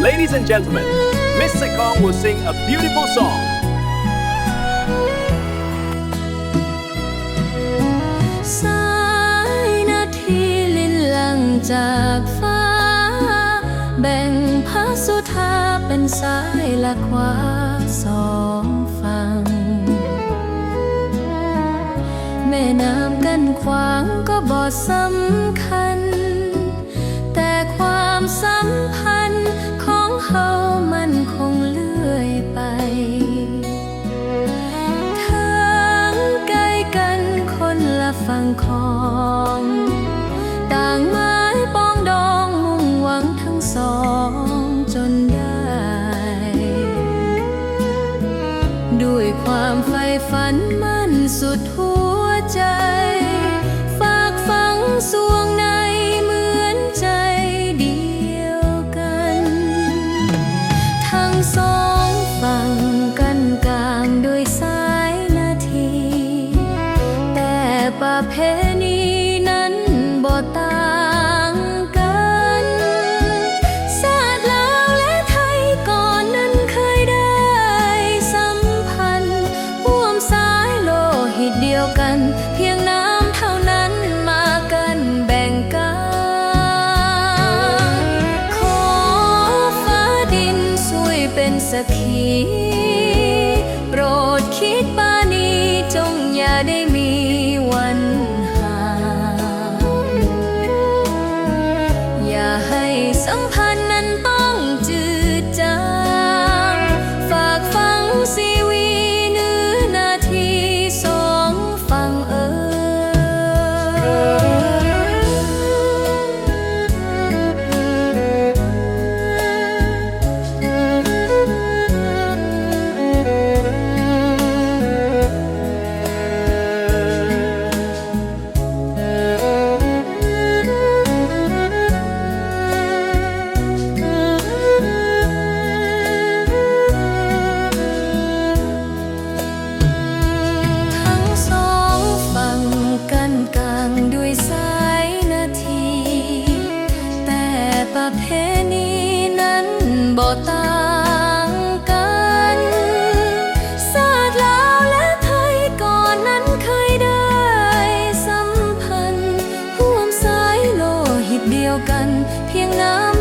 Ladies and gentlemen, Miss Sekong will sing a beautiful song. สายนาทีลินลังจากฟ้าแบ่งพระสุธาเป็นซ้ายและขวาสองฝั่งแม่น้ำกันขวางก็บ่สำคัญแต่ความสัมพันธ์ของเฮามันคงเลื่อยไปทั้งใกล้กันคนละฝั่งของต่างไม้ปองดองมุ่งหวังทั้งสองจนได้ด้วยความใฝ่ฝันมั่นสุดหัวใจฝากฝังสวงในเหมือนใจเดียวกันทั้งสองฝั่งกันกลางด้วยสายนาทีแต่ประเพณีนั้นบ่ต่างกันชาติลาวและไทยก่อนนั้นเคยได้สัมพันธ์ร่วมสายโลหิตเดียวกันเพียงน้ำเท่านั้นมากันแบ่งกันขอฟ้าดินช่วยเป็นสักขีโปรดคิดปาณีจงอย่าได้มีวันห่างอย่าให้สัมพันธ์นั้นต้องจืดจางฝากฝังชีวีเนื้อนาทีสองฝั่งทั้งสองฝั่งกันกลางด้วยสายนาทีแต่ประเพณีนั้นบ่ต่างกันชาติลาวและไทยก่อนนั้นเคยได้สัมพันธ์ร่วมสายโลหิตเดียวกันเพียงน้ำ